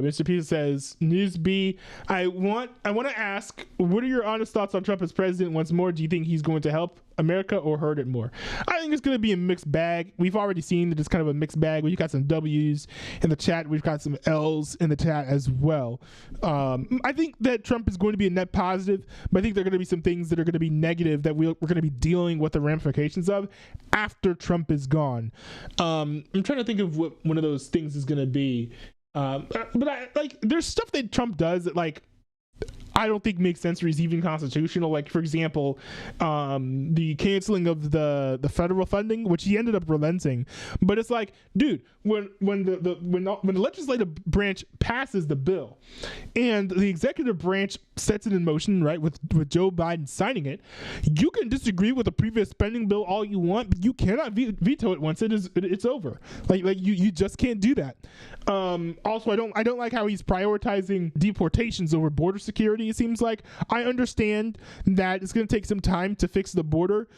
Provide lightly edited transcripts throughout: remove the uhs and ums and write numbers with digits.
Mr. Pizza says, Newsby, I want to ask, what are your honest thoughts on Trump as president once more? Do you think he's going to help America or hurt it more? I think it's going to be a mixed bag. We've already seen that it's kind of a mixed bag. We've got some W's in the chat. We've got some L's in the chat as well. I think that Trump is going to be a net positive, but I think there are going to be some things that are going to be negative that we're going to be dealing with the ramifications of after Trump is gone. I'm trying to think of what one of those things is going to be. But there's stuff that Trump does that I don't think makes sense or is even constitutional. Like, for example, the canceling of the federal funding, which he ended up relenting. But it's like, dude, when the legislative branch passes the bill and the executive branch sets it in motion, right, with Joe Biden signing it, you can disagree with the previous spending bill all you want, but you cannot veto it once it's over. Like you just can't do that. Also, I don't like how he's prioritizing deportations over border security. It seems like I understand that it's going to take some time to fix the border.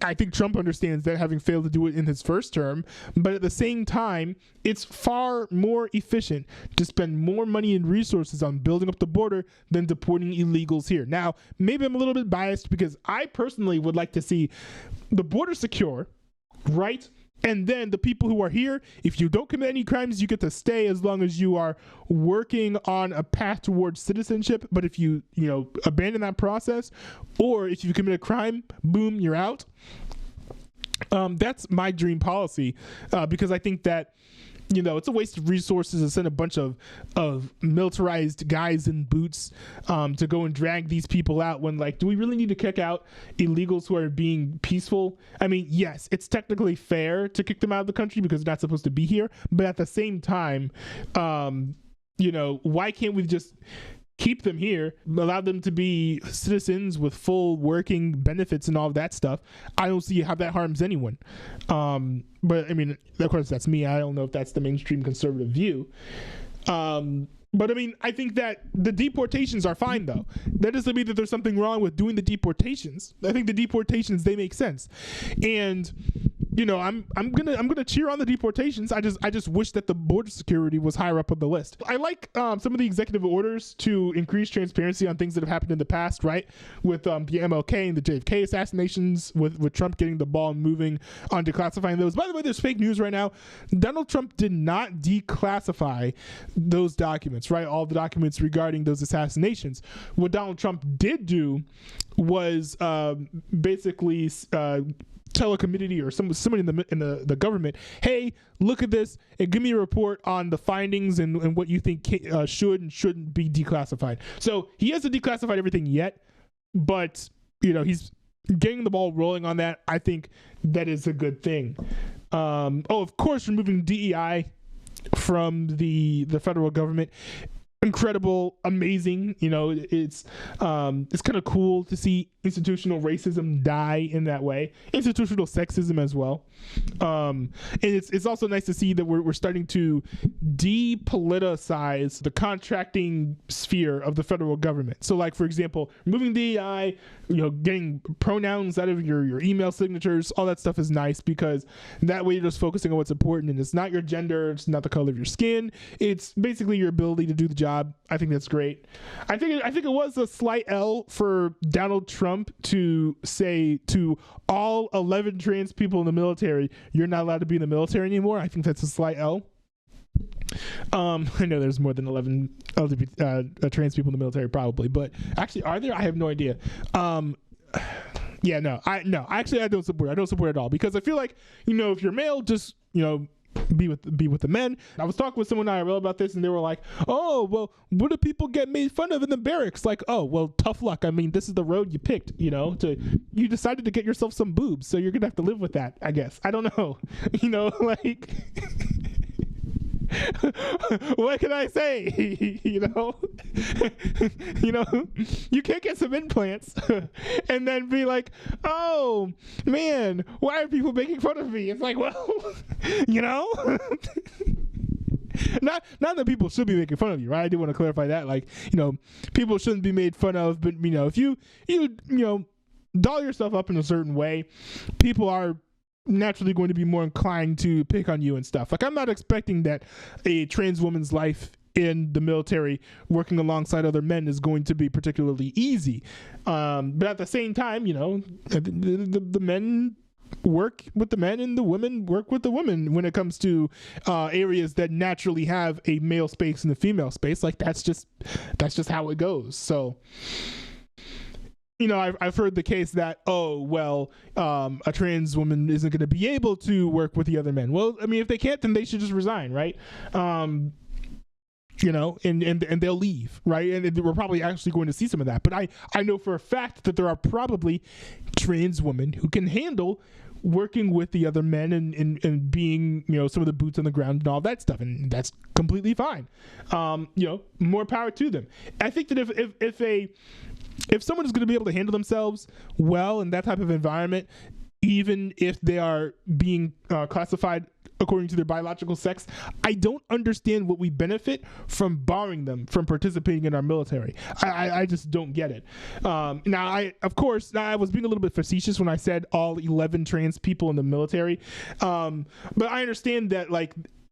I think Trump understands that, having failed to do it in his first term, but at the same time, it's far more efficient to spend more money and resources on building up the border than deporting illegals here. Now, maybe I'm a little bit biased because I personally would like to see the border secure, right? And then the people who are here, if you don't commit any crimes, you get to stay as long as you are working on a path towards citizenship. But if you abandon that process, or if you commit a crime, boom, you're out. That's my dream policy, because I think that it's a waste of resources to send a bunch of militarized guys in boots to go and drag these people out when, do we really need to kick out illegals who are being peaceful? I mean, yes, it's technically fair to kick them out of the country because they're not supposed to be here. But at the same time, why can't we just keep them here, allow them to be citizens with full working benefits and all of that stuff? I don't see how that harms anyone. But I mean, of course, that's me. I don't know if that's the mainstream conservative view. But I mean, I think that the deportations are fine, though. That doesn't mean that there's something wrong with doing the deportations. I think the deportations, they make sense. And I'm gonna cheer on the deportations. I just wish that the border security was higher up on the list. I like some of the executive orders to increase transparency on things that have happened in the past, right? With the MLK and the JFK assassinations, with Trump getting the ball moving on declassifying those. By the way, there's fake news right now. Donald Trump did not declassify those documents, right? All the documents regarding those assassinations. What Donald Trump did do was basically tell a committee or somebody in the government, hey, look at this and give me a report on the findings and what you think should and shouldn't be declassified. So he hasn't declassified everything yet, but he's getting the ball rolling on that. I think that is a good thing. Of course, removing DEI from the federal government. Incredible, amazing. It's kind of cool to see institutional racism die in that way, institutional sexism as well. And it's also nice to see that we're starting to depoliticize the contracting sphere of the federal government. So, for example, removing DEI, getting pronouns out of your email signatures, all that stuff is nice because that way you're just focusing on what's important, and it's not your gender, it's not the color of your skin, it's basically your ability to do the job. I think that's great. I think it was a slight L for Donald Trump to say to all 11 trans people in the military, you're not allowed to be in the military anymore. I think that's a slight L. I know there's more than 11 LGBT trans people in the military probably, but actually, are there? I have no idea. Yeah, no, I don't support it. I don't support it at all because I feel like, if you're male, just, be with the men. I was talking with someone IRL about this and they were like, oh, well, what do people get made fun of in the barracks? Like, oh, well, tough luck. I mean, this is the road you picked, you decided to get yourself some boobs, so you're gonna have to live with that, I guess. I don't know. What can I say? You can't get some implants and then be like, oh man, why are people making fun of me? It's like, well, not that people should be making fun of you, right? I do want to clarify that, people shouldn't be made fun of, but if you doll yourself up in a certain way, people are naturally going to be more inclined to pick on you and stuff. I'm not expecting that a trans woman's life in the military working alongside other men is going to be particularly easy. But at the same time, the men work with the men and the women work with the women when it comes to areas that naturally have a male space and a female space. Like that's just how it goes. So I've heard the case that a trans woman isn't going to be able to work with the other men. Well, I mean, if they can't, then they should just resign, right? And they'll leave, right? And we're probably actually going to see some of that. But I know for a fact that there are probably trans women who can handle working with the other men and being, some of the boots on the ground and all that stuff. And that's completely fine. More power to them. I think that if someone is going to be able to handle themselves well in that type of environment, even if they are being classified according to their biological sex, I don't understand what we benefit from barring them from participating in our military. I just don't get it. Now, I was being a little bit facetious when I said all 11 trans people in the military, but I understand that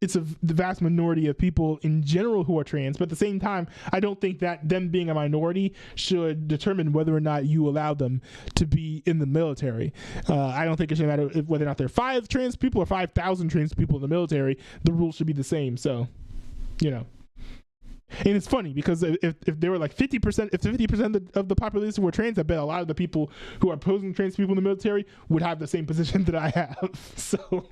it's the vast minority of people in general who are trans, but at the same time, I don't think that them being a minority should determine whether or not you allow them to be in the military. I don't think it should matter whether or not there are 5 trans people or 5,000 trans people in the military. The rules should be the same. So, And it's funny because if there were 50%, if 50% of the population were trans, I bet a lot of the people who are opposing trans people in the military would have the same position that I have. So.